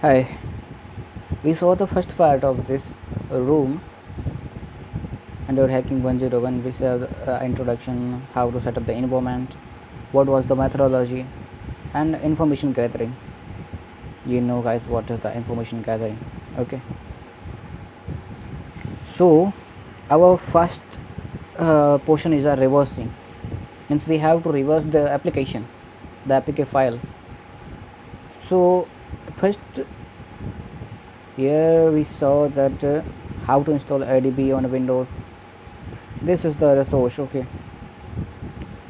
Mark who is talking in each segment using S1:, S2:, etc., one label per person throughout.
S1: Hi, we saw the first part of this room under hacking 101. We saw the introduction, how to set up the environment, what was the methodology, and information gathering. You know, guys, what is the information gathering? Okay, so our first portion is a reversing, means we have to reverse the application, the APK file. So, first here we saw that how to install ADB on Windows. This is the resource. Okay,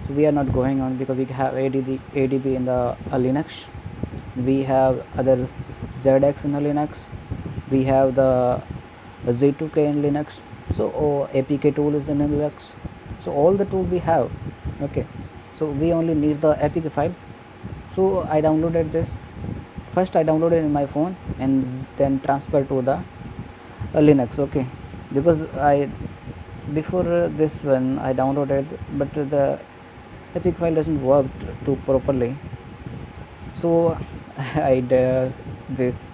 S1: so we are not going on because we have ADB in the Linux. We have other ZX in the Linux. We have the Z2K in Linux. So APK tool is in Linux. So all the tool we have. Okay, so we only need the APK file. So I downloaded this. First I downloaded in my phone and then transfer to the Linux. Okay, because I before this one I downloaded, but the epic file doesn't work too properly, so I did this.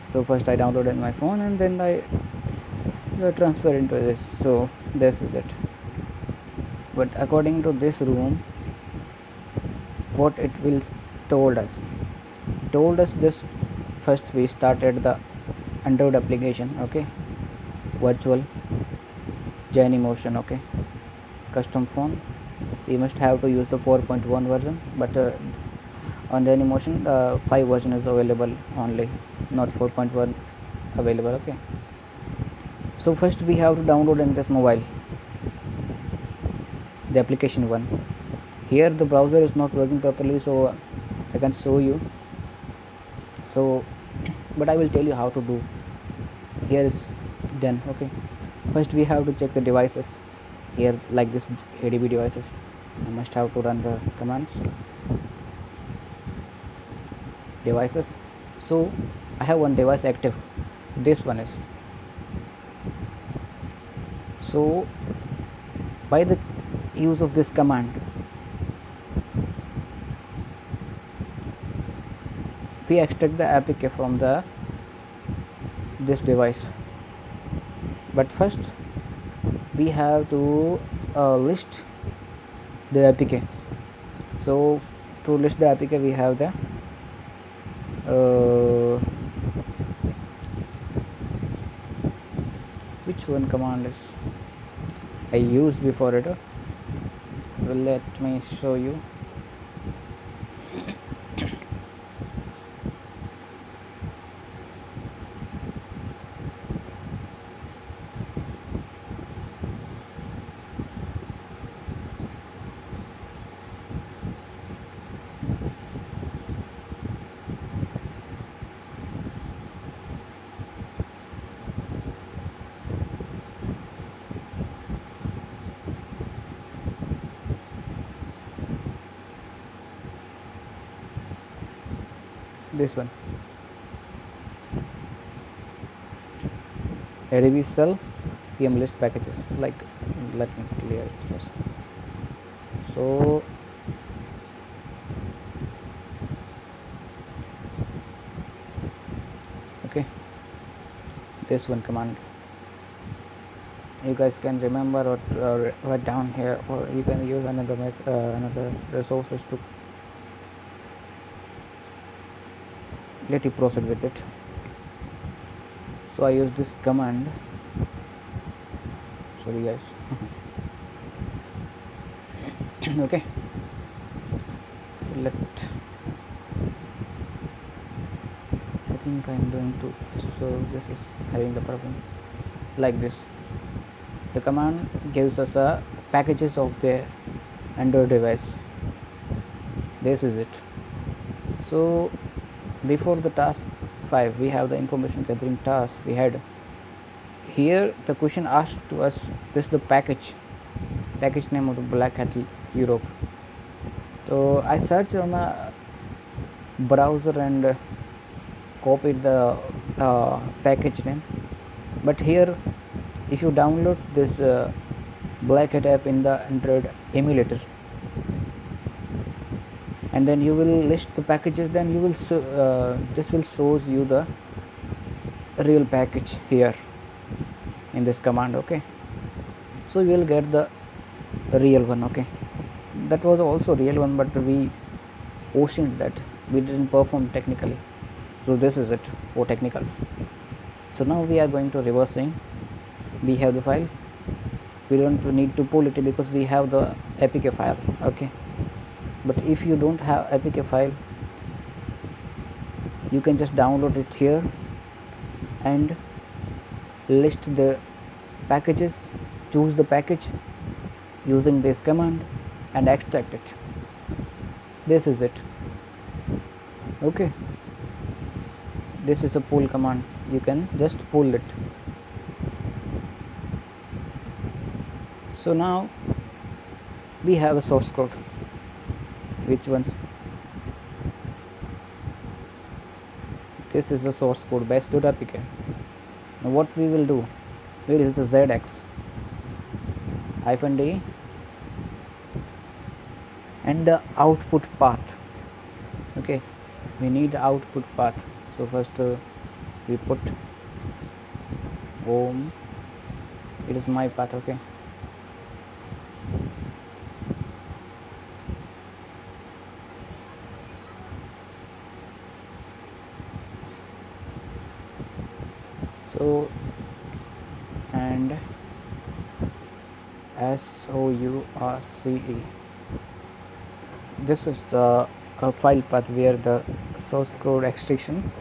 S1: So first I downloaded my phone and then I transfer into this. So this is it. But according to this room, what it will told us just first we started the Android application. Okay, virtual Journey motion. Okay, custom phone, we must have to use the 4.1 version, but on the Anymotion 5 version is available only, not 4.1 available. Okay, so first we have to download in this mobile the application one. Here the browser is not working properly, so I can show you. So but I will tell you how to do. Here is done. Okay, first we have to check the devices. Here, like this ADB devices, I must have to run the commands devices. So I have one device active, this one is. So by the use of this command, we extract the APK from this device. But first we have to list the APK. So to list the APK, we have the which one command is I used before it. Well, let me show you. This one, ADB cell PM list packages. Like, let me clear it first. So okay, this one command you guys can remember or write down here, or you can use another resources to let you proceed with it. So I use this command. Sorry guys. Okay, let I think I'm going to, so this is having the problem like this. The command gives us a packages of the Android device. This is it. So before the task 5, we have the information gathering task we had. Here the question asked to us, this is the package name of the Black Hat Europe. So I searched on a browser and copied the package name. But here, if you download this Black Hat app in the Android emulator, and and then you will list the packages, then you will this will shows you the real package here in this command. Okay, so you will get the real one. Okay, that was also real one, but we oceaned that, we didn't perform technically. So this is it for technical. So now we are going to reversing. We have the file, we don't need to pull it because we have the apk file. Okay, but if you don't have apk file, you can just download it here and list the packages, choose the package using this command and extract it. This is it. Okay, this is a pull command, you can just pull it. So now we have a source code. Which ones? This is the source code base.apk. Now what we will do, where is the zx -d and the output path. Okay, we need the output path. So first we put home, it is my path. Okay, so and source, this is the file path where the source code extraction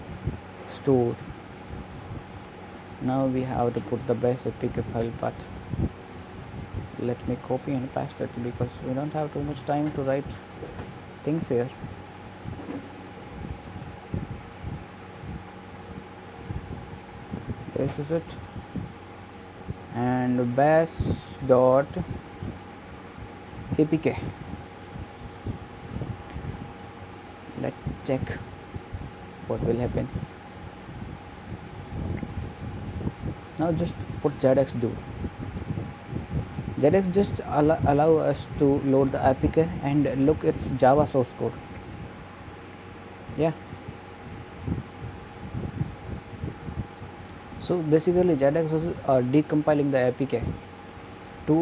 S1: stored. Now we have to put the base apk file path. Let me copy and paste it because we don't have too much time to write things here. This is it, and base.apk. Let's check what will happen. Now just put zx do. Zx just allow us to load the apk and look its Java source code. Yeah. So basically zx is decompiling the apk to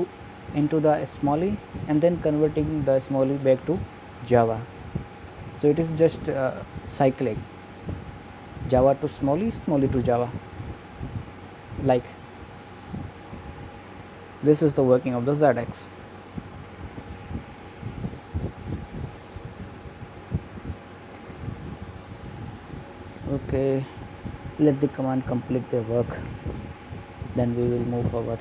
S1: into the small and then converting the small back to Java. So it is just cycling Java to small to Java. Like this is the working of the zx. Okay, let the command complete the work, then we will move forward.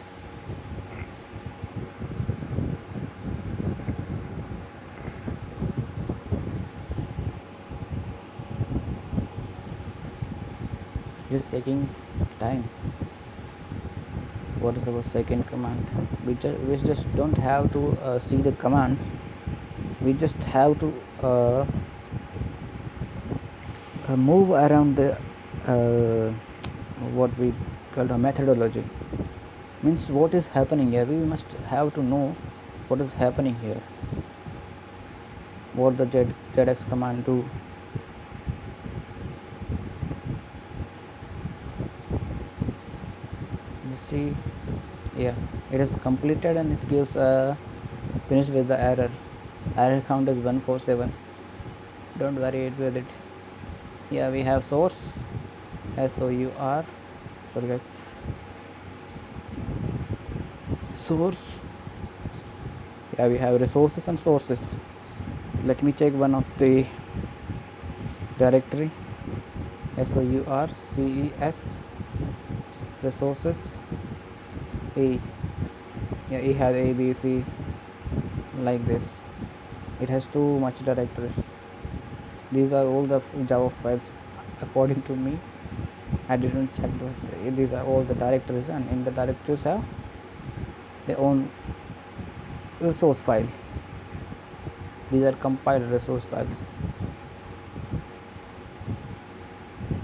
S1: Just taking time. What is our second command? We just don't have to see the commands, we just have to move around the what we call a methodology. Means what is happening here, we must have to know what is happening here, what the zx command do. See, yeah, it is completed and it gives finished with the error count is 147. Don't worry with it. Yeah, we have source, sorry guys, source. Yeah, we have resources and sources. Let me check one of the directory, sources resources. Yeah, it has A, B, C, like this. It has too much directories. These are all the Java files according to me. I didn't check those. These are all the directories, and in the directories have their own resource file. These are compiled resource files.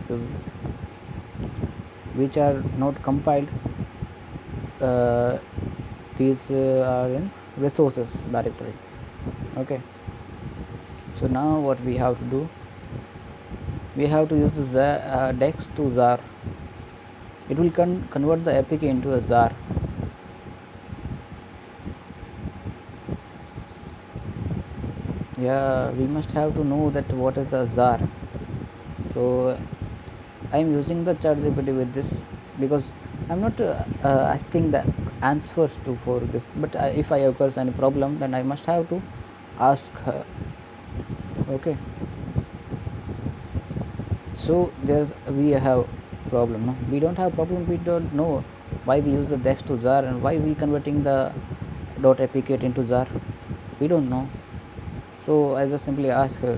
S1: So, which are not compiled, these are in resources directory. Okay, So now what we have to do, we have to use the dex to zar. It will convert the APK into a zar. Yeah, we must have to know that what is a zar. So I am using the ChatGPT with this, because I'm not asking the answers to for this, but if I occurs any problem, then I must have to ask her. Okay, so there's we have problem. No? We don't have problem. We don't know why we use the dex to zar and why we converting the dot apk into zar. We don't know. So I just simply ask her.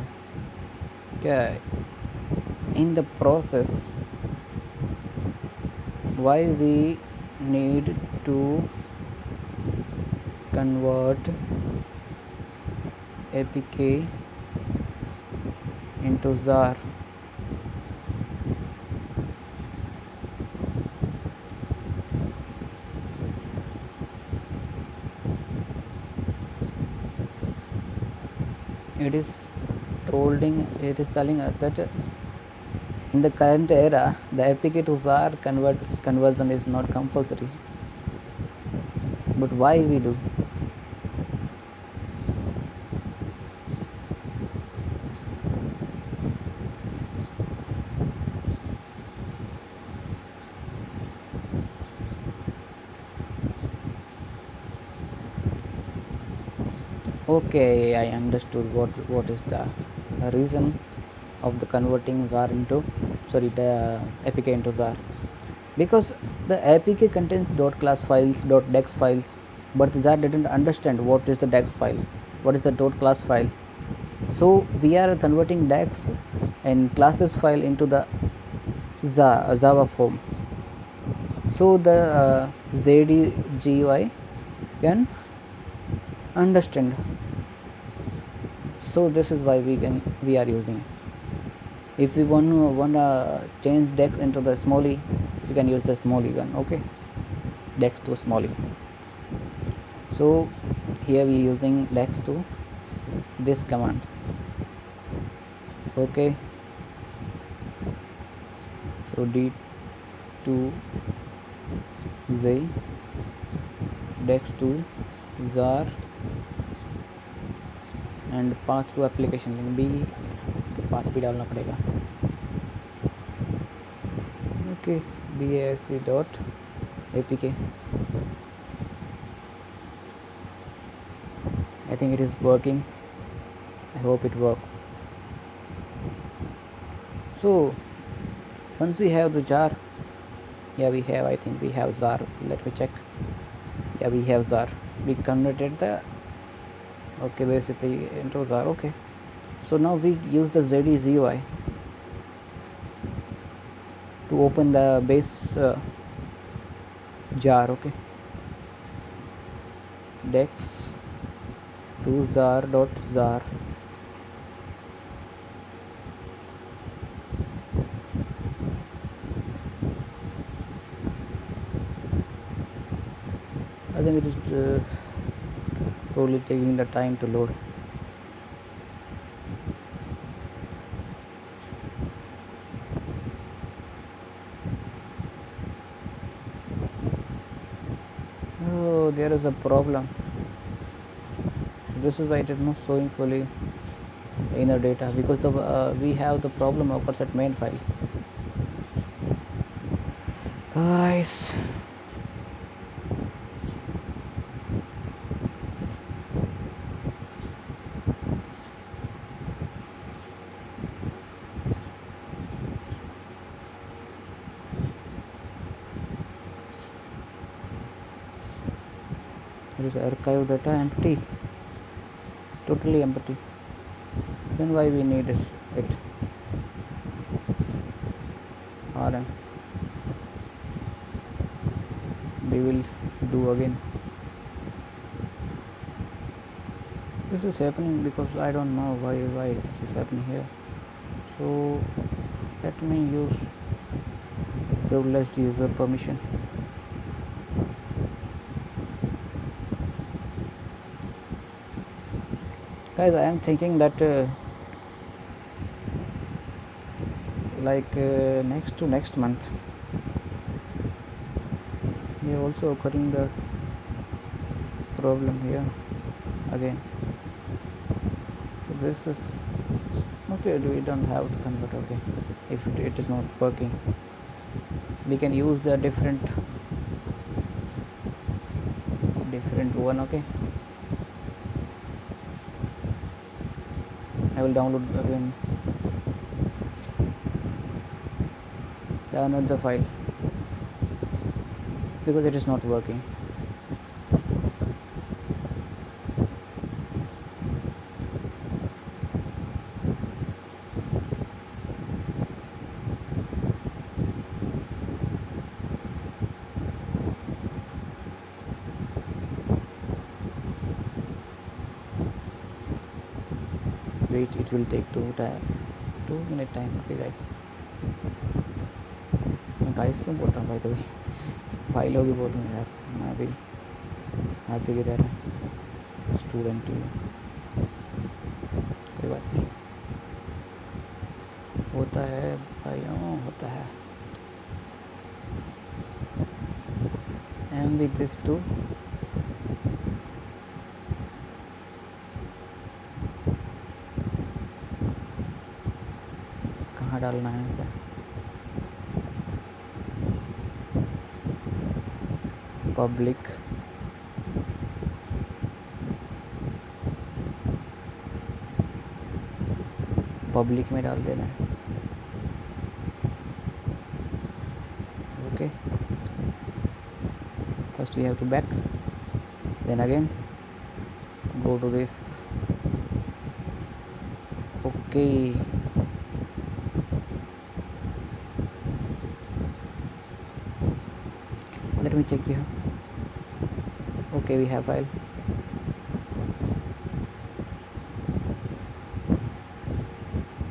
S1: Okay, in the process, why we need to convert apk into zar. It is telling us that in the current era the apk to zar conversion is not compulsory, but why we do? Okay, I understood what is the reason of the converting zar into, sorry, the apk into zar, because the apk contains dot class files, dot dex files, but the zar didn't understand what is the dex file, what is the dot class file. So we are converting dex and classes file into the java forms, so the ZGUI can understand. So this is why we are using. If we want to change dex into the smally, you can use the smally one. Okay, dex to smally. So here we using dex to this command. Okay, so d2 z dex to zar and path to application link भी, तो path भी डालना पड़ेगा. Okay, bac dot apk. I think it is working. I hope it works. So once we have the jar, yeah, we have, I think we have zar. Let me check. Yeah, we have zar. We converted the okay basically into zar. Okay, so now we use the ZGUI to open the base jar. Okay, dex to zar dot zar. I think it is probably taking the time to load. Oh, there is a problem. This is why it is not showing fully inner data, because the we have the problem occurs at main file. Guys, there is archive data empty, totally empty. Then why we need it? Rm we will do again. This is happening because I don't know why this is happening here. So let me use privileged user permission. Guys, I am thinking that like next to next month we are also occurring the problem here again. This is okay. We don't have to convert. Okay, if it is not working, we can use the different one. Okay, I will download again another file because it is not working. Wait, it will take 2 minute time. Okay guys, मैं guys क्यों बोल रहा हूँ भाई? तो भाई लोग ही बोल रहे हैं यार, मैं भी हैप्पी की तरह स्टूडेंट ही हूँ, कोई बात नहीं, होता है भाइयों, होता है। एम विद दिस टू कहाँ डालना है इसे? पब्लिक में डाल देना है। Okay, first we have to back, then again go to this. Okay, let me check here. Okay, we have file.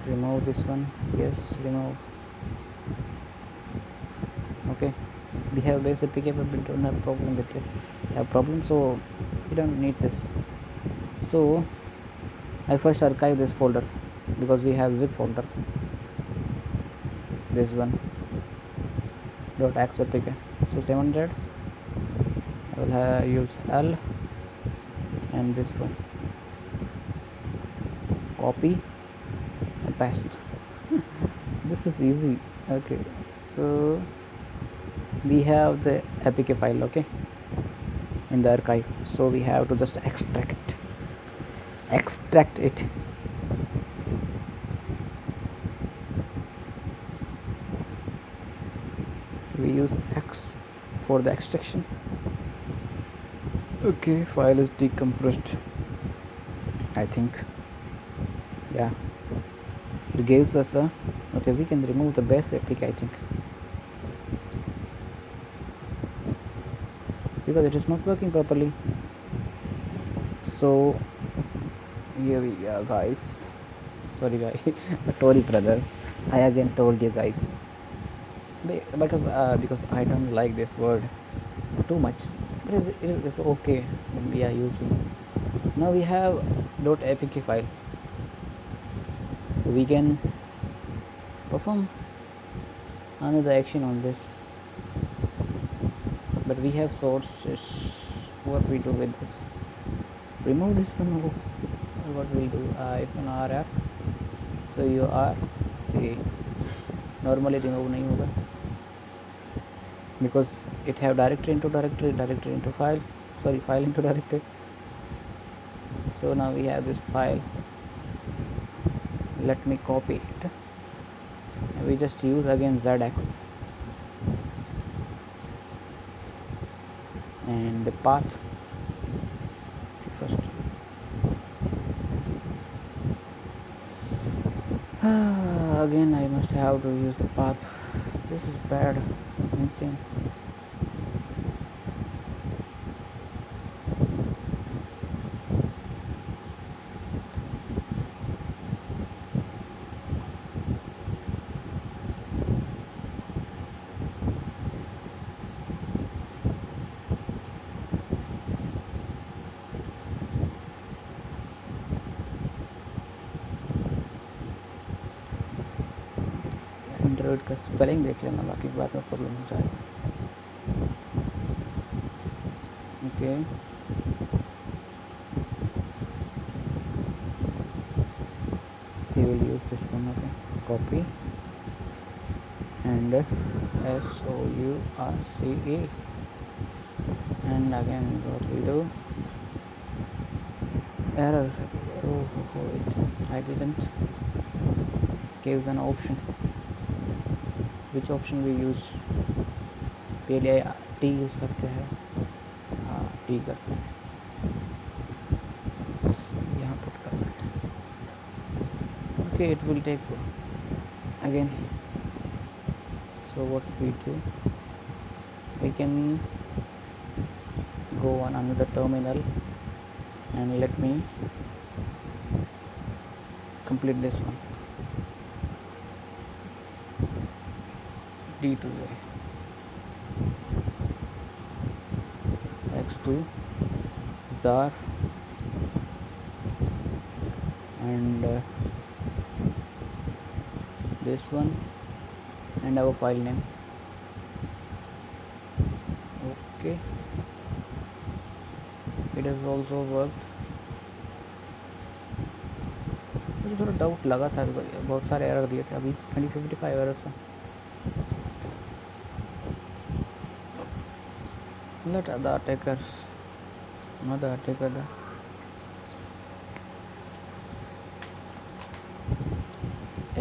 S1: Remove this one. Yes, remove. Okay, we have this APK, but we don't have problem with it. We have problem, so we don't need this. So I first archive this folder because we have zip folder, this one .xapk. So 700 I will use L and this one, copy and paste. This is easy. Okay, so we have the APK file, okay, in the archive, so we have to just extract it. We use X for the extraction. Okay, file is decompressed, I think. Yeah, it gives us a, okay, we can remove the base APK, I think, because it is not working properly. So here we are, guys. Sorry guys, sorry brothers, I again told you guys, because I don't like this word too much, but it's okay when we are using. Now we have .apk file, so we can perform another action on this, but we have sources. What we do with this? Remove this one. What we do? If an rf, so you are, see, normally remove नहीं होगा because it have directory into directory, directory into file, sorry, file into directory. So now we have this file. Let me copy it. We just use again ZX and the path first. Again I must have to use the path. This is bad, insane. Android का spelling देख लेना, बाकी बाद में problem हो जाएगा. Okay, we will use this one. Okay, copy and source, and again what we do, error. Wait, I didn't give an option. Which option we use? पहले T use करते हैं. हाँ, टी करते हैं, यहाँ पुट करना है. Okay, it will take again. So what we do, we can go on another terminal and let me complete this one. D2 X2 ZAR and this one and our file name. Okay, it has also worked. मुझे थोड़ा doubt लगा था, बहुत सारे error दिए थे. अभी 2055 error था. Let the attackers, not the attacker, the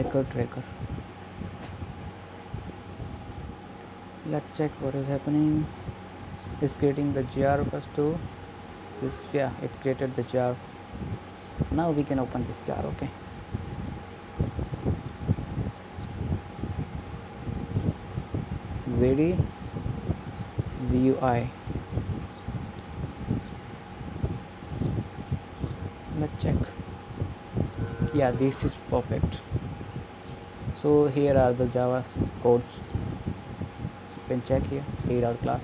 S1: echo tracker. Let's check what is happening. It's creating the jar first too. This, yeah, it created the jar. Now we can open this jar. Okay, ZD GUI. Let's check. Yeah, this is perfect. So here are the Java codes. You can check here. Here are class.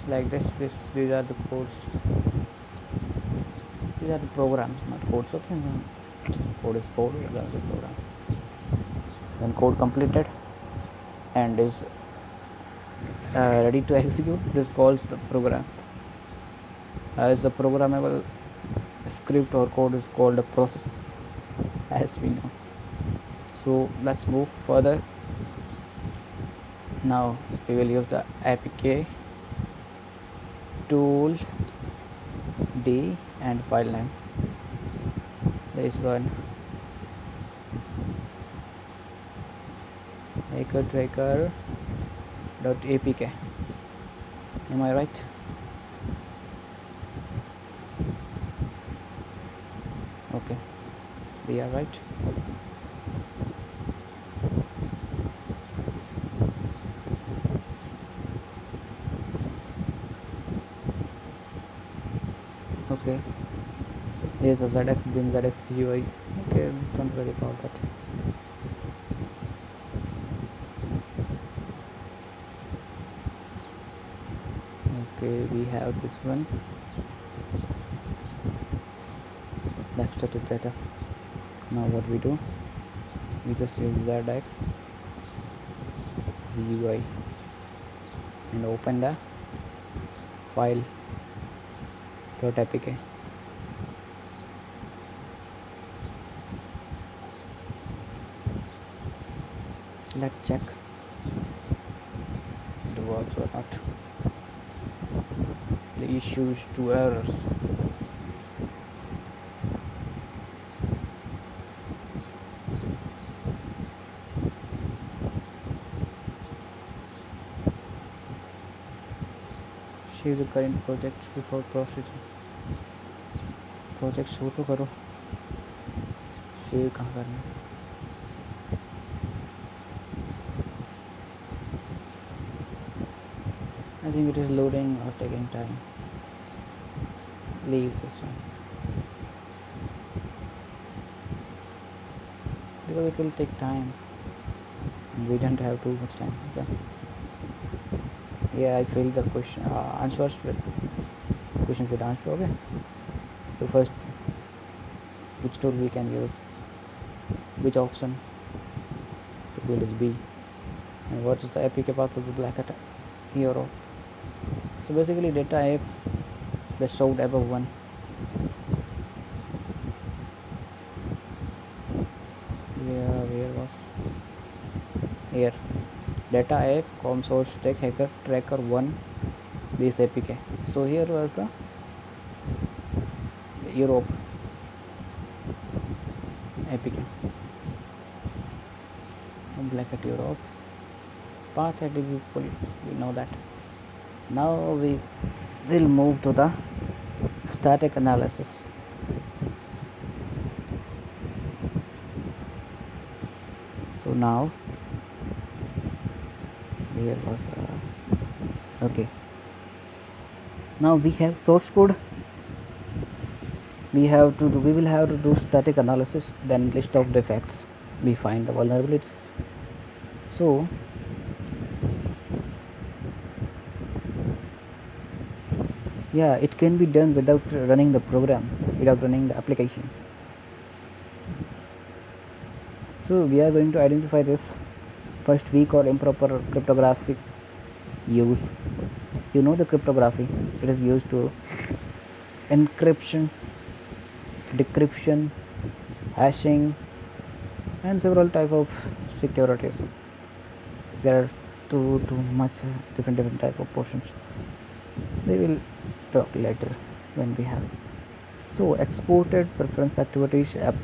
S1: Like this. These are the codes. These are the programs, not codes. Okay, code is code. These are the program. When code completed and is ready to execute, this calls the program. As the programmable script or code is called a process, as we know. So let's move further. Now we will use the APK tool D and file name. This one, tracker.apk. Am I right? Okay, we are right. Okay, here's the ZX bin ZX GUI. Okay, don't worry about that. Okay, we have this one. That's static data. Now what we do, we just use ZX GUI and open the file .apk. Let's check it works or not. The issue is 2 errors. Save the current projects before processing. Project show तो करो, save कहाँ करना है? I think it is loading or taking time. Leave this one because it will take time. We don't have too much time. Okay. Yeah, I filled the question answers with questions with answer. Okay. So first, which tool we can use, which option field is B. And what is the APK path of the black hat hero? So basically data app, the showed above one. Where was here? Data app com source tech hacker tracker 1 base APK. So here was the Europe APK. Black at Europe. Path at people, we know that. Now we will move to the static analysis. So now here was okay. Now we have source code. We will have to do static analysis, then list of defects. We find the vulnerabilities. So yeah, it can be done without running the program, without running the application. So we are going to identify this. First, weak or improper cryptographic use. You know the cryptography. It is used to encryption, decryption, hashing, and several type of securities. There are too much different type of portions. They will talk later when we have. So exported preference activities app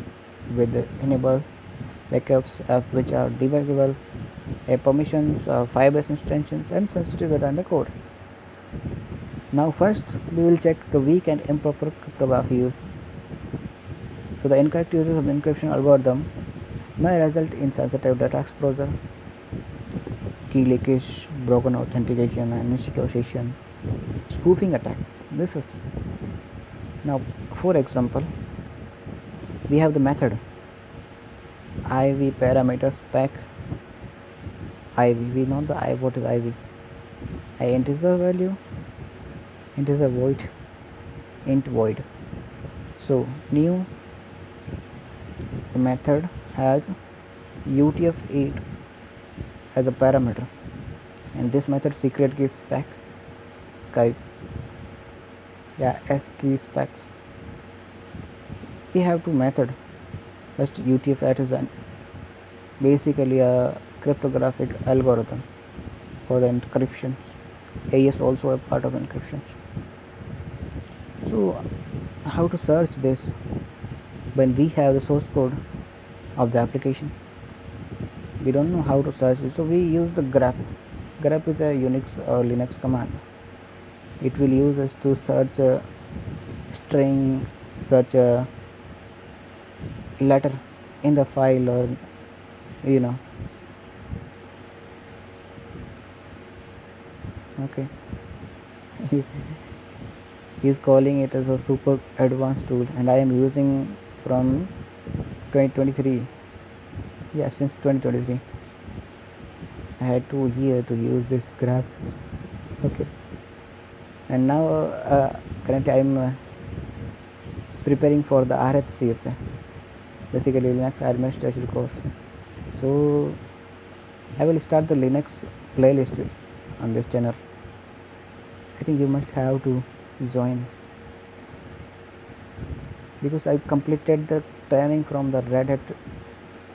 S1: with enable backups app which are debuggable, permissions, Firebase instances, and sensitive data in the code. Now first we will check the weak and improper cryptography use. So the incorrect use of the encryption algorithm may result in sensitive data exposure, key leakage, broken authentication, and insecure session, spoofing attack. This is now, for example, we have the method IV parameter spec IV. We know the what is IV. Integer value, integer void, int void. So new method has UTF-8 as a parameter, and this method secret key spec Skype. Yeah, S key specs. We have two method. First, UTF-8 is basically a cryptographic algorithm for the encryptions. AES also a part of encryptions. So how to search this when we have the source code of the application? We don't know how to search it, so we use the grep. Grep is a Unix or Linux command. It will use us to search a string, search a letter in the file, or okay. He's calling it as a super advanced tool, and I am using from 2023. Yeah, since 2023 I had 2 years to use this graph. Okay, and now currently I am preparing for the RHCSA, basically Linux administration course. So I will start the Linux playlist on this channel. I think you must have to join, because I completed the training from the Red Hat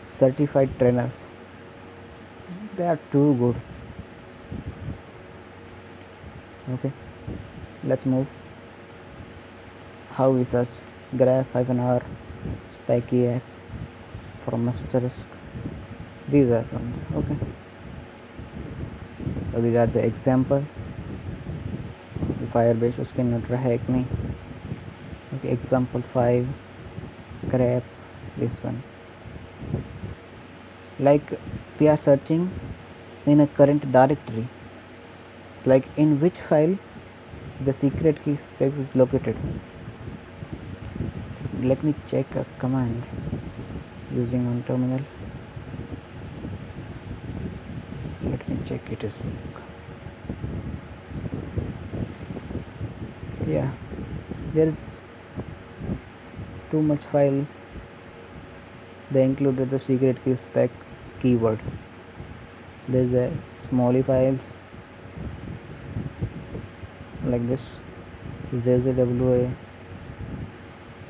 S1: certified trainers. They are too good. Okay, let's move. How we search graph -r spiky f from asterisk. These are from there. Okay, so these are the example. The Firebase उसके not hack me. Okay, example 5 grep, this one. Like we are searching in a current directory, like in which file the secret key specs is located. Let me check a command using on terminal. Let me check it is. Yeah, there is too much file. They included the secret key spec keyword. There's the smally files like this. There's a WA.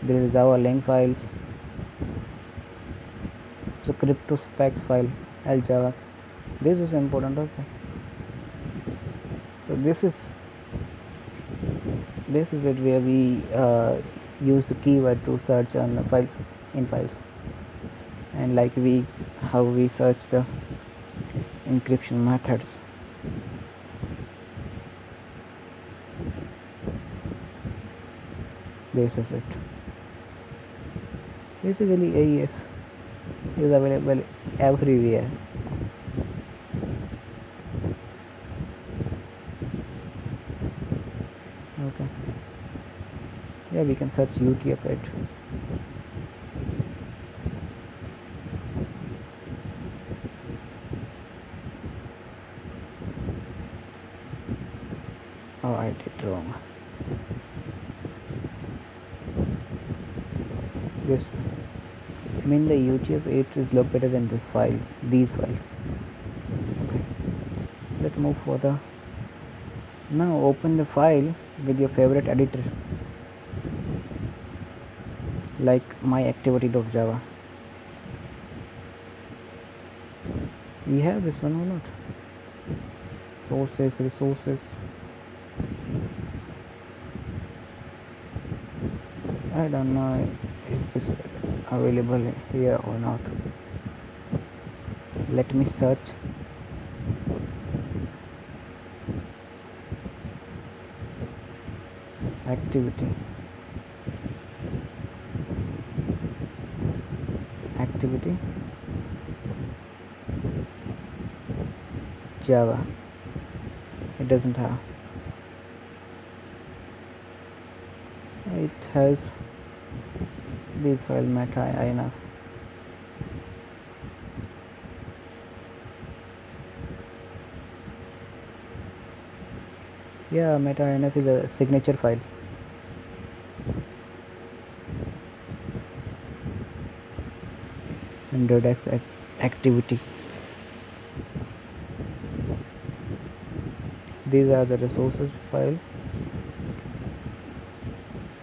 S1: There is Java link files. So crypto specs file Ljavax. This is important. Okay. So this is it where we use the keyword to search on the files in files, and like how we search the encryption methods. This is it. Basically AES is available everywhere. Okay. Yeah, we can search UTF-8. Oh, I did wrong. This, I mean, the UTF-8 is located in these files. Okay. Let's move further. Now open the file with your favorite editor, like myactivity.java. We have this one or not? Sources, resources. I don't know is this available here or not. Let me search. Activity Java. It doesn't have. It has this file meta-inf. Yeah, meta-inf is a signature file. And Redux activity. These are the resources file.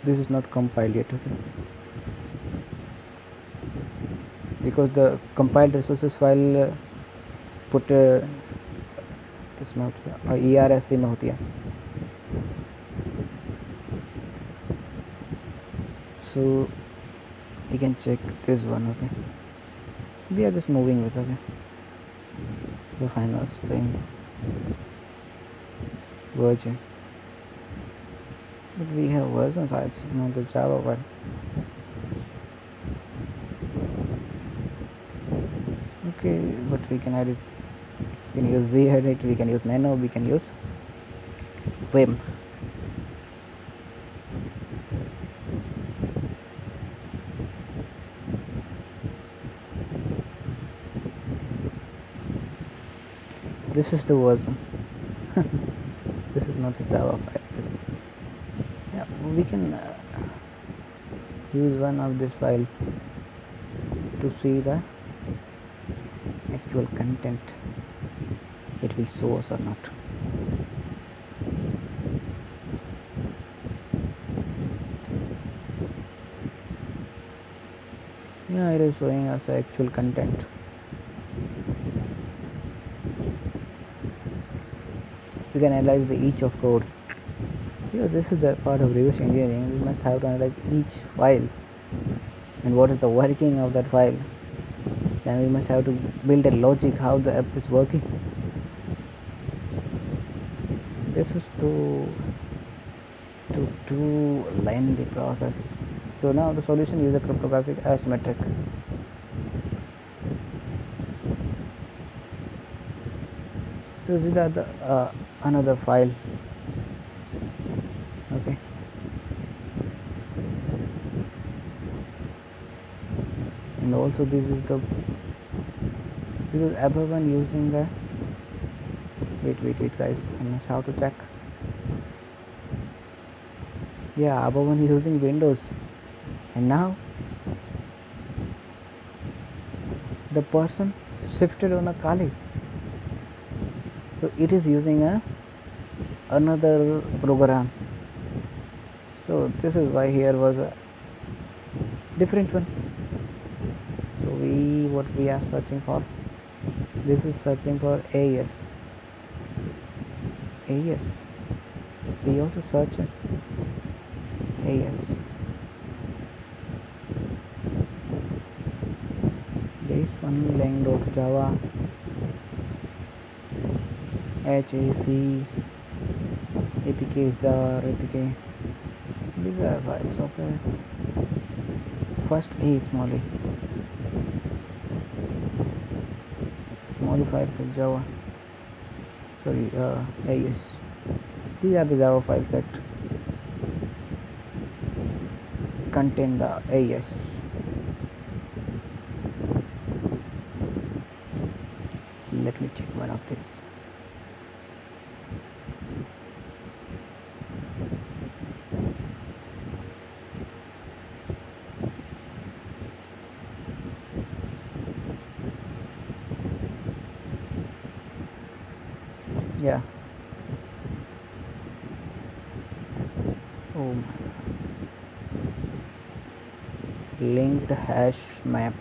S1: This is not compiled yet, okay? Because the compiled resources file put किसमें होती है ERSC में होती है. So we can check this one, okay? We are just moving with, okay? The final string version, but we have version files, not the Java file. Okay, but we can edit. We can use Z-edit, we can use Nano, we can use Vim. This is the version. This is not a Java file. Yeah, we can use one of this file to see the actual content. It will show us or not. Yeah, it is showing us the actual content. We can analyze the each of code. Because this is the part of reverse engineering, we must have to analyze each file and what is the working of that file. Then we must have to build a logic how the app is working. This is too lengthy process. So now the solution is the cryptographic asymmetric. This is the another file. Okay. And also this is the, because above one using the wait guys, I must have to check. Yeah, above one is using Windows, and now the person shifted on a Kali. So it is using another program. So this is why here was a different one. So what we are searching for, this is searching for AES. We also search AES. This one lang.java, HAC, APK jar, APK. These are files. Okay. First A small files of Java. Sorry, AES. These are the Java files that contain the AES. Let me check one of this. Yeah. Oh my god. Linked hash map.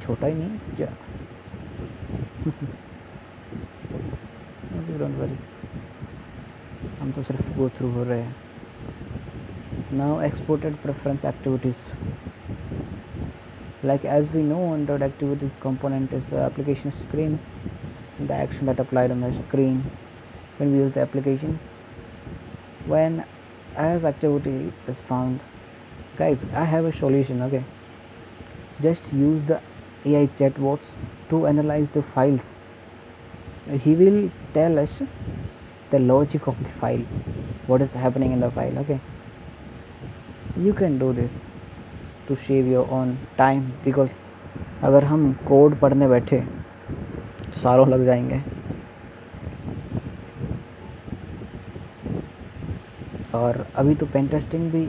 S1: छोटा ही नहीं क्या? Don't worry, हम तो सिर्फ go through हो रहे हैं. Now exported preference activities. Like as we know, under activity component is the application screen, the action that applied on the screen when we use the application. When as activity is found, guys, I have a solution. Okay, just use the AI chatbots to analyze the files. He will tell us the logic of the file, what is happening in the file. Okay, you can do this to save your own time, because अगर हम code पढ़ने बैठे तो सालों लग जाएंगे. और अभी तो पेन टेस्टिंग भी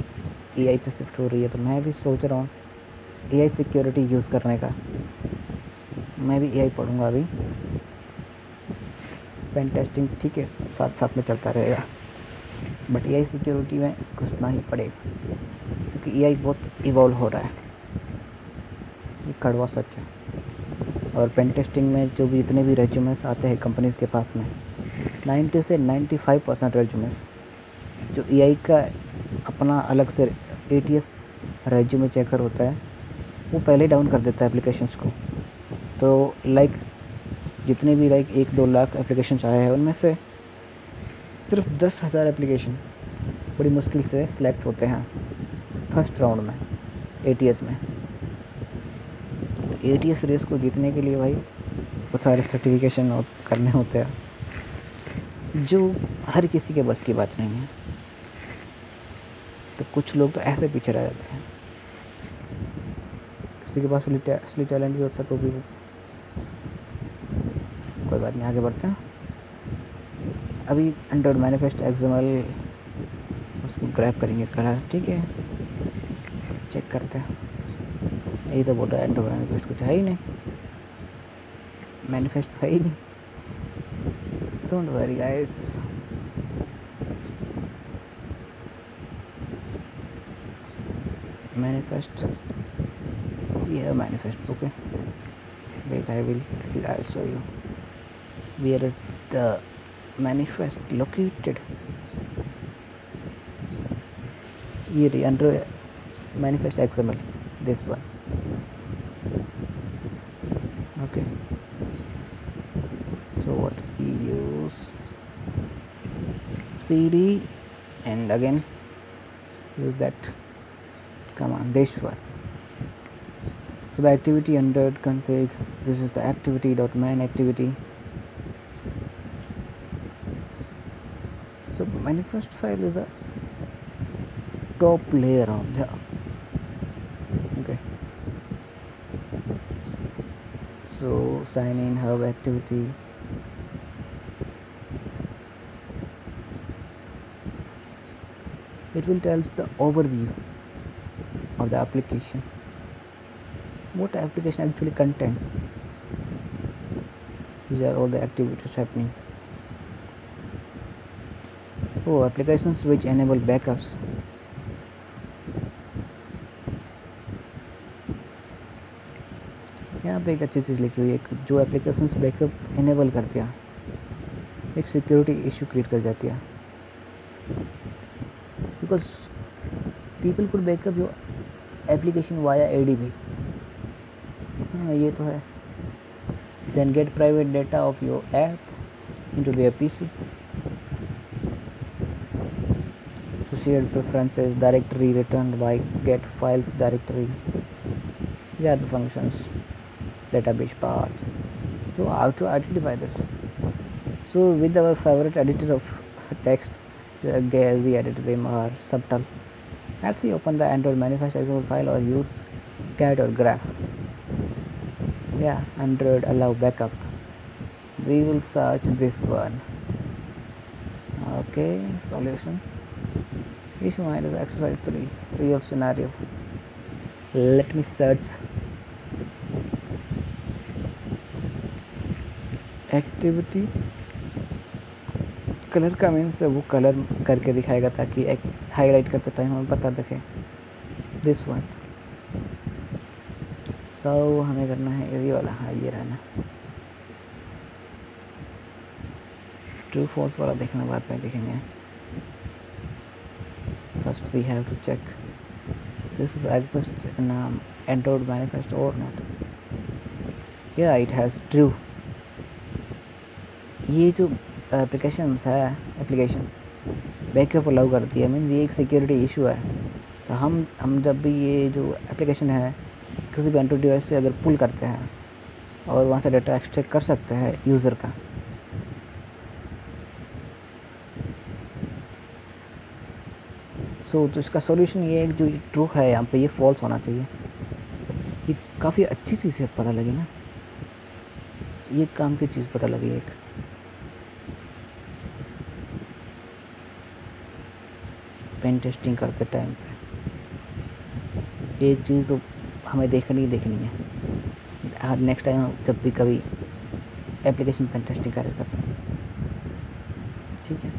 S1: एआई पे शिफ्ट हो रही है, तो मैं भी सोच रहा हूँ एआई सिक्योरिटी यूज़ करने का. मैं भी एआई पढ़ूँगा अभी. पेन टेस्टिंग ठीक है, साथ साथ में चलता रहेगा, बट एआई सिक्योरिटी में घुसना ही पड़ेगा, क्योंकि एआई बहुत इवॉल्व हो रहा है. ये कड़वा सच है. और पेन टेस्टिंग में जो भी जितने भी रेज्यूमेस आते हैं कंपनीज़ के पास में, 90 से 95% रेज्यूमेस जो एआई का अपना अलग से एटीएस रेज्यूमे चेकर होता है, वो पहले डाउन कर देता है एप्लीकेशंस को. तो लाइक जितने भी 1-2 लाख एप्लीकेशंस आए हैं, उनमें से सिर्फ 10,000 एप्लीकेशन बड़ी मुश्किल से सिलेक्ट होते हैं फर्स्ट राउंड में एटीएस में. तो एटीएस रेस को जीतने के लिए भाई बहुत सारे सर्टिफिकेशन करने होते हैं, जो हर किसी के बस की बात नहीं है. तो कुछ लोग तो ऐसे पीछे रह जाते हैं. किसी के पास असली टैलेंट भी होता है, तो भी कोई बात नहीं, आगे बढ़ते हैं. अभी एंड्रॉइड मैनिफेस्ट एक्सएमएल उसको ग्रैब करेंगे कलर. ठीक है, चेक करते हैं. यही तो बोल रहा है, एंड्रॉइड मैनिफेस्ट कुछ है ही नहीं, मैनिफेस्ट है ही नहीं. Don't worry guys, manifest. Yeah, manifest. Okay, wait, I'll show you where is the manifest located. Here under manifest XML, this one. Okay, so what we use, cd, and again use that command, this one. So the activity under config, this is the activity.man activity. So manifest file is a top layer of the, okay. So sign in, hub activity, it will tell us the overview of the application, what application actually contain. These are all the activities happening. Oh, applications which enable backups. यहाँ पे एक अच्छी चीज़ लिखी हुई है, जो applications backup enable करती है एक सिक्योरिटी इशू क्रिएट कर जाती है, because people could backup your application via ADB. हाँ, ये तो है. Then get private data of your app into their PC. तो share preferences, directory return by get files directory. These are the functions, database paths. So how to identify this? So with our favorite editor of text, the editor Vim or Subtle, let's see, open the Android manifest example file or use cat or graph. Yeah, Android allow backup. We will search this one. Okay, solution. Issue minus exercise 3, real scenario. Let me search activity. Colour का means वो colour करके दिखाएगा ताकि एक highlight करते time हमें पता दिखे. This one. सो हमें करना है ये वाला. हाँ, ये रहना. ट्रू फॉल्स वाला देखना बाद में देखेंगे. First we have to check this is exist in Android manifest or not. Yeah, it has true. ये जो एप्लीकेशन बैकअप अलाउ करती है, मीन्स ये एक सिक्योरिटी इशू है. तो हम जब भी ये जो एप्लीकेशन है किसी भी एंड्रॉइड डिवाइस से अगर पुल करते हैं और वहाँ से डाटा एक्सट्रैक्ट कर सकते हैं यूज़र का, तो इसका सॉल्यूशन ये है, जो ट्रू है यहाँ पे ये फॉल्स होना चाहिए. ये काफ़ी अच्छी चीज़ है, पता लगी ना, ये काम की चीज़ पता लगी. एक पेन टेस्टिंग करते टाइम पे एक चीज़ तो हमें देखनी है. नेक्स्ट टाइम जब भी कभी एप्लीकेशन पेन टेस्टिंग करें तब. ठीक है.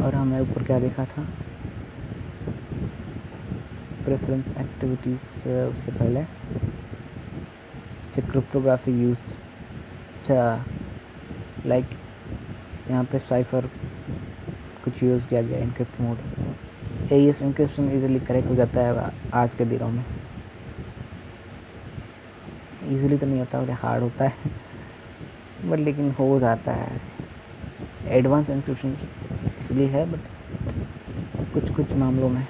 S1: और हमें ऊपर क्या देखा था, प्रेफरेंस एक्टिविटीज़. उससे पहले क्रिप्टोग्राफी यूज़. अच्छा, लाइक यहाँ पे साइफर कुछ यूज़ किया गया, encrypt mode. AES encryption easily correct हो जाता है आज के दिनों में. इजीली तो नहीं होता, बड़ा हार्ड होता है बट लेकिन हो जाता है. एडवांस इंक्रिप्शन इसलिए है, बट कुछ मामलों में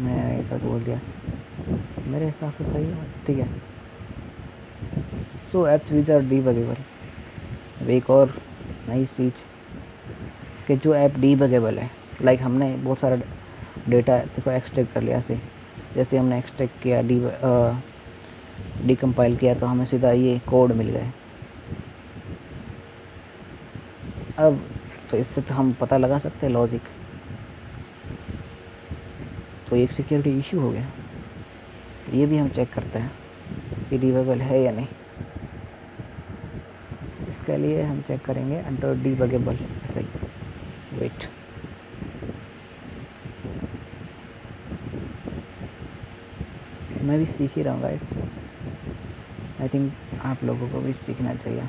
S1: मैं एक बोल दिया, मेरे हिसाब से सही है. ठीक है. सो एप्स विच आर डीबगेबल. एक और नई चीज़ कि जो ऐप डीबगेबल है, लाइक हमने बहुत सारा डेटा देखो एक्सट्रैक्ट कर लिया से, जैसे हमने एक्सट्रैक्ट किया डिकम्पाइल किया तो हमें सीधा ये कोड मिल गए. अब तो इससे तो हम पता लगा सकते हैं लॉजिक. तो एक सिक्योरिटी इशू हो गया. ये भी हम चेक करते हैं कि डीबगेबल है या नहीं. इसके लिए हम चेक करेंगे एंड्रॉइड डीबगेबल. ऐसा ही. वेट, मैं भी सीख ही रहा हूँ गाइस. आई थिंक आप लोगों को भी सीखना चाहिए.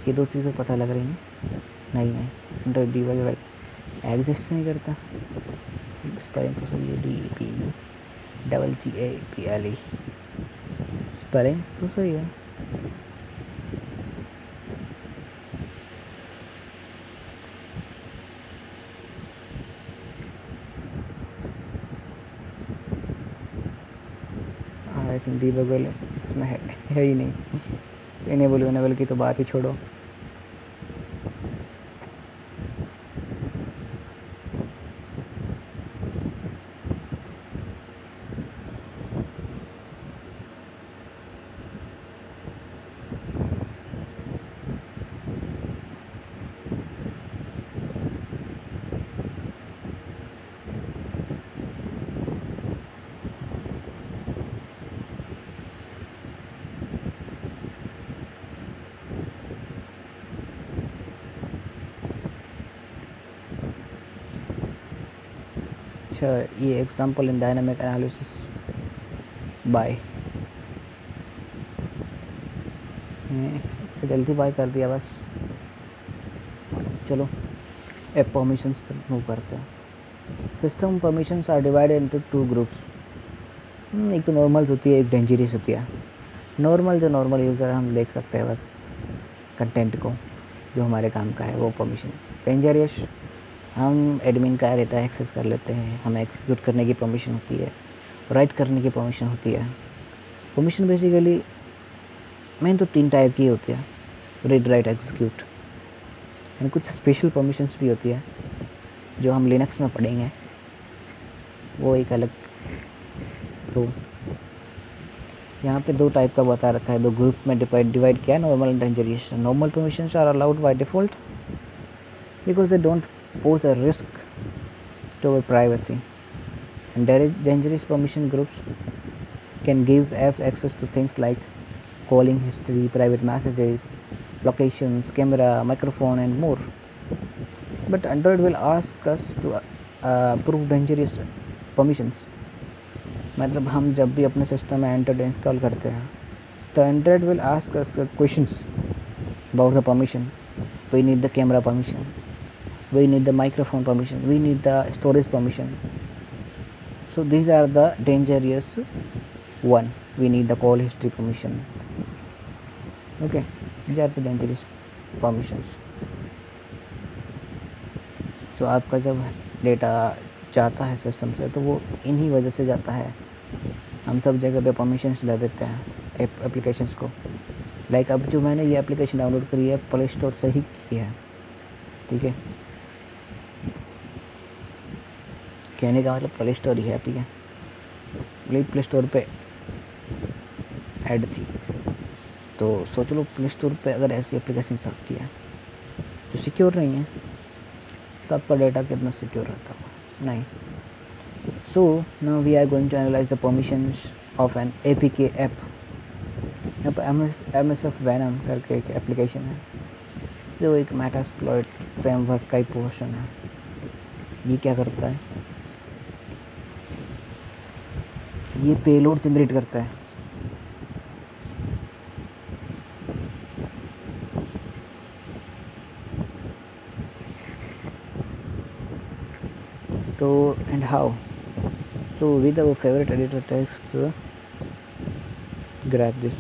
S1: ये दो चीज़ें पता लग रही हैं. नहीं, एंड्रॉइड डीबगेबल एग्जिस्ट नहीं करता. स्पेलिंग तो सही है, DEBGAPLE. स्पेलिंग तो सही है. आई थिंक डीबगेबल इसमें है ही नहीं. इनेबल की तो बात ही छोड़ो. अच्छा, ये example in dynamic analysis bye, जल्दी बाय कर दिया बस। चलो ऐप परमिशंस पर मूव करते हैं। System permissions are divided into 2 groups. एक तो नॉर्मल्स होती है, एक डेंजरस होती है। नॉर्मल, जो नॉर्मल यूज़र हम देख सकते हैं बस कंटेंट को, जो हमारे काम का है वो परमिशन। डेंजरस, हम एडमिन का डेटा एक्सेस कर लेते हैं, हमें एग्जीक्यूट करने की परमिशन होती है, राइट करने की परमिशन होती है। परमिशन बेसिकली मेन तो 3 टाइप की होती है, रीड, राइट, एग्जीक्यूट। एंड कुछ स्पेशल परमिशंस भी होती है जो हम लिनक्स में पढ़ेंगे, वो एक अलग। तो यहाँ पे 2 टाइप का बता रखा है, 2 ग्रुप में डिवाइड किया है, normal and dangerous. Normal permissions are allowed by default because they don't pose a risk to our privacy. And dangerous permission groups can give app access to things like calling history, private messages, locations, camera, microphone and more. But Android will ask us to approve dangerous permissions. मतलब हम जब भी अपने system में Android install करते हैं तो Android will ask us questions about the permission. We need the camera permission, we need the microphone permission, we need the storage permission. So these are the dangerous one. We need the call history permission. Okay, these are the dangerous permissions. तो आपका जब data जाता है system से तो वो इन्हीं वजह से जाता है। हम सब जगह पे परमिशंस दे देते हैं एप्लीकेशंस को। लाइक अब जो मैंने ये एप्लीकेशन डाउनलोड करी है प्ले स्टोर से ही की है, ठीक है। कहने का मतलब प्ले स्टोर ही है, ठीक है। प्ले स्टोर पे ऐड थी, तो सोच लो प्ले स्टोर पे अगर ऐसी एप्लीकेशन आती है जो सिक्योर नहीं है तो आपका डेटा कितना सिक्योर रहता होगा, नहीं। So now we are going to analyse the permissions of an APK app. यहाँ पर MSF वैनम करके एक एप्लीकेशन है जो एक मेटास्प्लॉइट फ्रेमवर्क का ही पोर्शन है। ये क्या करता है, ये पेलोड जनरेट करता है। तो and how? So with our favorite editor text, grab this.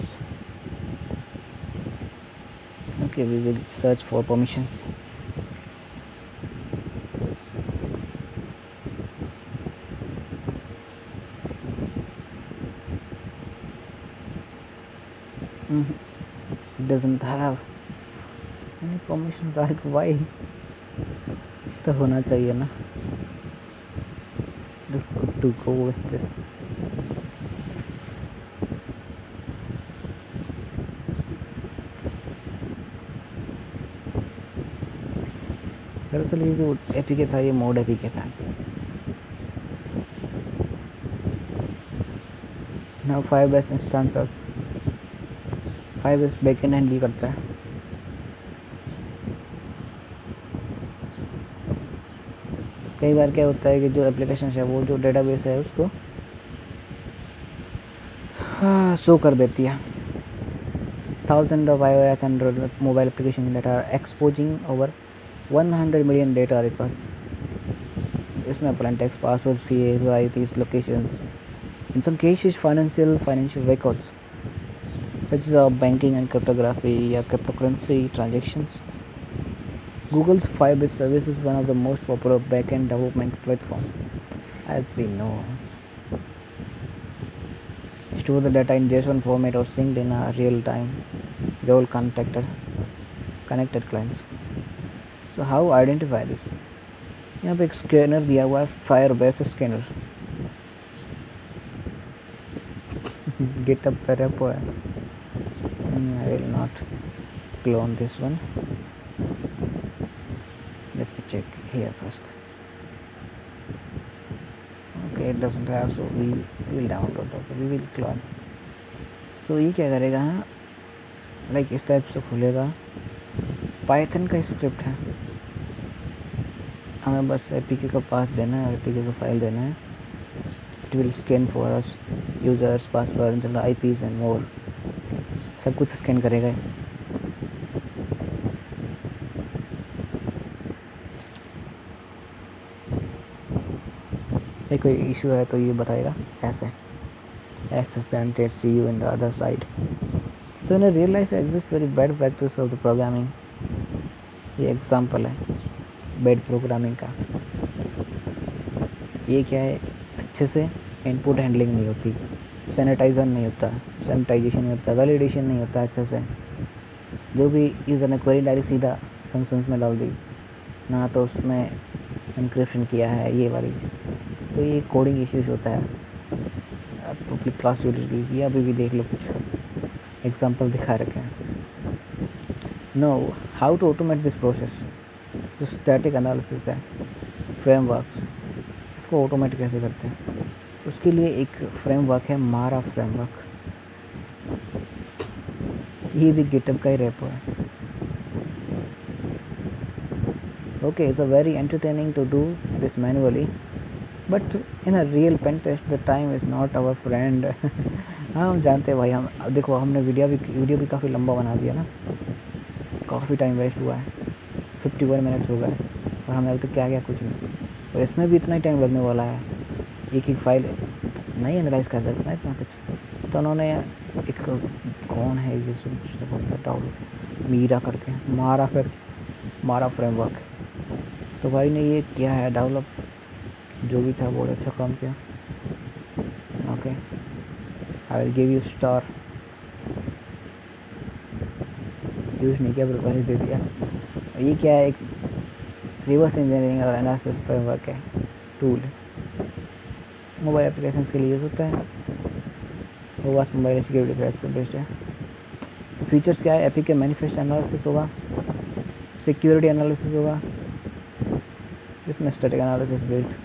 S1: Okay, we will search for permissions. It doesn't have any permission, like why? तो होना चाहिए ना। Just good to go with this. दरअसल ये जो APK था ये मोड APK था। Now Firebase instances, Firebase backend handle करता है। कई बार क्या होता है कि जो एप्लीकेशन है वो जो डेटाबेस है उसको शो कर देती है। Thousands of iOS and Android mobile applications that are exposing over 100 million data records. इसमें plain text passwords, PAs, IPs, locations, in some cases financial records such as banking and cryptography या cryptocurrency transactions. Google's Firebase service is one of the most popular backend development platforms, as we know. Store the data in JSON format or synced in a real time with all connected clients. So how identify this? यहाँ पे एक scanner दिया हुआ है, Firebase scanner. GitHub पे repo है। I will not clone this one. Let me check here first. Okay, it doesn't have, so we will download it, we will clone. So ये क्या करेगा, लाइक इस टाइप से खुलेगा। पाइथन का script है, हमें बस एपीके का पाथ देना है और एपीके का फाइल देना है. It will scan for us users password IPs and more. सब कुछ स्कैन करेगा. कोई इशू है तो ये बताएगा. ऐसे access granted see you in the other side. So in a real life exist very bad practice of the programming. ये एग्जाम्पल है बैड प्रोग्रामिंग का. ये क्या है, अच्छे से इनपुट हैंडलिंग नहीं होती, सैनिटाइजर नहीं होता, सैनिटाइजेशन नहीं होता, वैलिडेशन नहीं होता अच्छे से. जो भी यूज़र ने क्वेरी डाली सीधा फंक्शंस में डाल दी, ना तो उसमें इंक्रिप्शन किया है, ये वाली चीज़. तो ये कोडिंग इश्यूज होता है. पब्लिक क्लास यूटिलिटी की अभी भी देख लो, कुछ एग्जांपल दिखा रखे हैं. Know how to automate this process. जो स्टैटिक एनालिसिस है, फ्रेमवर्क्स, इसको ऑटोमेट कैसे करते हैं. उसके लिए एक फ्रेमवर्क है, मारा फ्रेमवर्क. ये भी गिटहब का ही रेपो है. Okay, it's a very entertaining to do this manually, but in a real pen test the time is not our friend. हाँ, हम जानते हैं भाई. हम देखो, हमने वीडियो भी काफ़ी लंबा बना दिया ना, काफ़ी टाइम वेस्ट हुआ है. 51 मिनट्स हो गए और हमने अभी तक क्या कुछ नहीं. और इसमें भी इतना ही टाइम लगने वाला है. एक फाइल नहीं एनालाइज कर सकते ना इतना कुछ. तो उन्होंने एक, कौन है जिसने डाउनलोड, मीरा करके, मारा फ्रेमवर्क. तो भाई ने ये किया है डेवलप, जो भी था बहुत अच्छा काम किया. Okay, I will give you star. Use नहीं किया पर पहले दे दिया. ये क्या है, एक रिवर्स इंजीनियरिंग और एनालिसिस फ्रेमवर्क है, टूल. मोबाइल एप्लीकेशंस के लिए यूज़ होता है. वो बस मोबाइल सिक्योरिटी थ्रेड्स पे बेस्ड है. फीचर्स क्या है, एपी के मैनिफेस्ट एनालिसिस होगा, सिक्योरिटी एनालिसिस होगा, इसमें स्टैटिक एनालिसिस बेस्ड.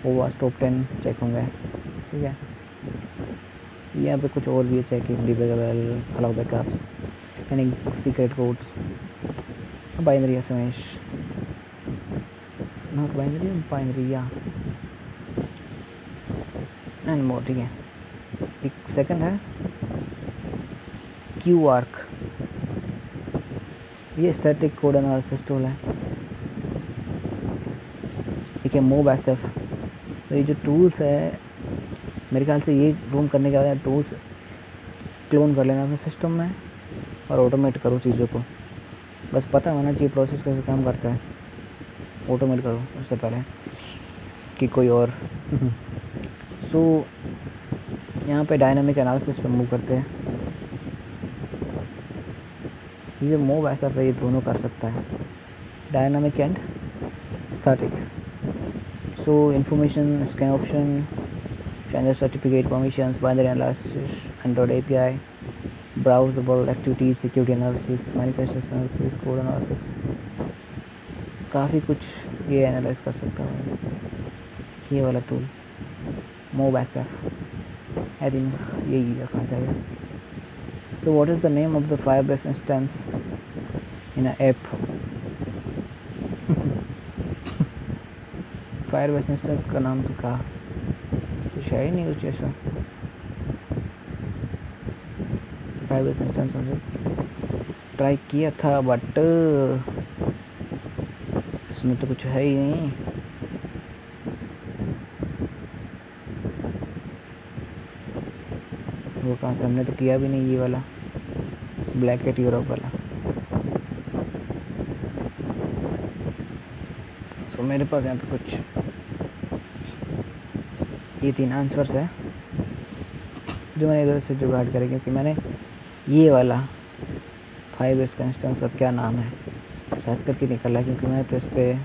S1: वो बस टॉप 10 चेक होंगे. ठीक है, यहाँ पे कुछ और भी है, checking, debuggable, allow backups, and secret codes, binary SMS, not binary या एंड मोर. ठीक है, एक सेकंड है, क्यू आर्क. ये स्टैटिक कोड एनालिसिस टूल है. ठीक है, मोब एसएफ. तो ये जो टूल्स है, मेरे ख्याल से ये रूम करने के बाद टूल्स क्लोन कर लेना अपने सिस्टम में और ऑटोमेट करो चीज़ों को. बस पता होना चाहिए प्रोसेस कैसे काम करता है. ऑटोमेट करो उससे पहले कि कोई और. सो यहाँ पे डायनामिक एनालिसिस पे मूव करते हैं. ये जो मूव ऐसा है, ये दोनों कर सकता है, dynamic and static. So information scan option, change certificate, permissions, binary analysis, android API, browsable activities, security analysis, manifest analysis, code analysis. काफ़ी कुछ ये एनालाइज कर सकता है ये वाला tool, mob SF. I think यही रखना चाहिए. So what is the name of the Firebase instance in a app. Firebase instance का नाम तो कहा कुछ है ही नहीं कुछ ऐसा. फायरबेस इंस्टेंस हमने ट्राई किया था, बट इसमें तो कुछ है ही नहीं. वो कहाँ से, हमने तो किया भी नहीं ये वाला ब्लैक एट यूरोप वाला. सो मेरे पास यहाँ पे कुछ ये 3 आंसर्स है जो मैंने इधर से जुगाड़ करे, क्योंकि मैंने ये वाला फायरबेस का इंस्टेंस का क्या नाम है सर्च करके निकाला, क्योंकि मैं तो इस पर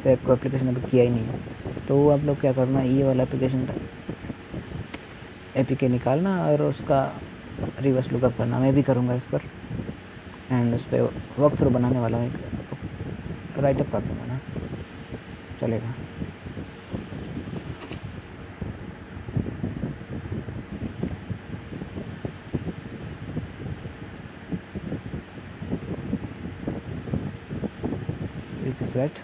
S1: से को एप्लीकेशन अभी किया ही नहीं है. तो आप लोग क्या करना, ये वाला एप्लीकेशन APK निकालना और उसका रिवर्स लुकअप करना. मैं भी करूँगा इस पर, एंड उस पर वर्क थ्रू बनाने वाला हूँ, राइटअप कर दूँगा ना, चलेगा. Is this right?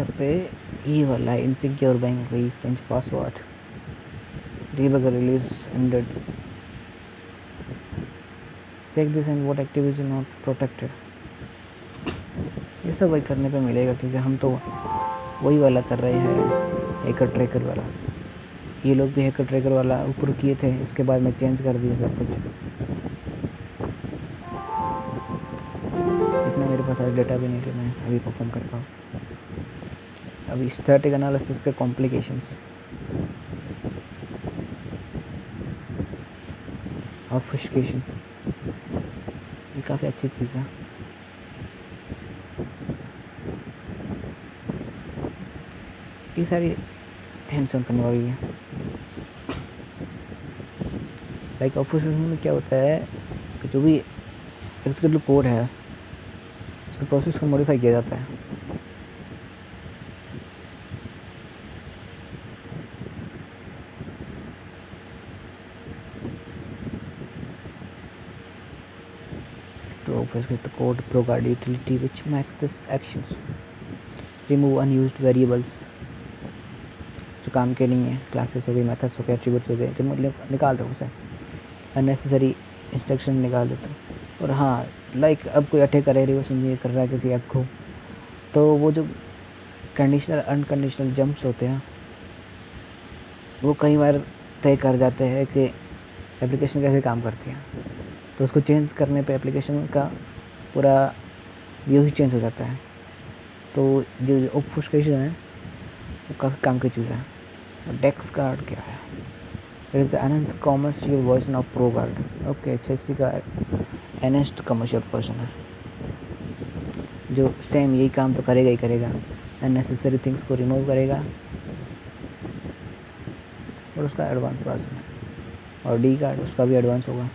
S1: यहाँ पे ये वाला है insecure bank please change password debug release ended check this and what activity not protected। ये सब वही करने पे मिलेगा क्योंकि हम तो वही वाला कर रहे हैं हैकर ट्रैकर वाला। ये लोग भी हैकर ट्रैकर वाला ऊपर किए थे, उसके बाद मैं चेंज कर दिया सब कुछ। इतना मेरे पास आज डेटा भी नहीं कि मैं अभी परफॉर्म कर पाऊँ। अभी स्टैटिक एनालिसिस के कॉम्प्लिकेशंस, ऑब्फुस्केशन, ये काफ़ी अच्छी चीज़ है। ये सारी हैंड्स ऑन करने वाली है। लाइक ऑब्फुस्केशन में क्या होता है कि जो भी एग्जीक्यूटिव कोड है उसके प्रोसेस को मॉडिफाई किया जाता है। To obfuscate the code, provide utility which makes this actions, remove unused variables जो काम के नहीं है, क्लासेस हो गई, मेथड्स हो गए, एट्रीब्यूट्स हो गए, जो मतलब निकाल दो उसे, अननेसेसरी इंस्ट्रक्शन निकाल देते हैं। और हाँ लाइक अब कोई अटैक करे रिवर्स इंजीनियर कर रहा है किसी ऐप को, तो वो जो कंडीशनल अनकंडीशनल जंप्स होते हैं वो कई बार तय कर जाते हैं कि एप्लीकेशन कैसे काम करती है, तो उसको चेंज करने पे एप्लीकेशन का पूरा व्यू ही चेंज हो जाता है। तो जो ऑब्फुस्केशन है वो काफ़ी काम की चीज़ है। डेक्स गार्ड क्या है? It is enhanced commercial version of pro guard. Okay, अच्छा इसी का एनहेंस्ड कमर्शियल वर्जन है जो सेम यही काम तो करेगा ही करेगा, अननेसेसरी थिंग्स को रिमूव करेगा, और उसका एडवांस वर्जन है। और डी गार्ड उसका भी एडवांस होगा।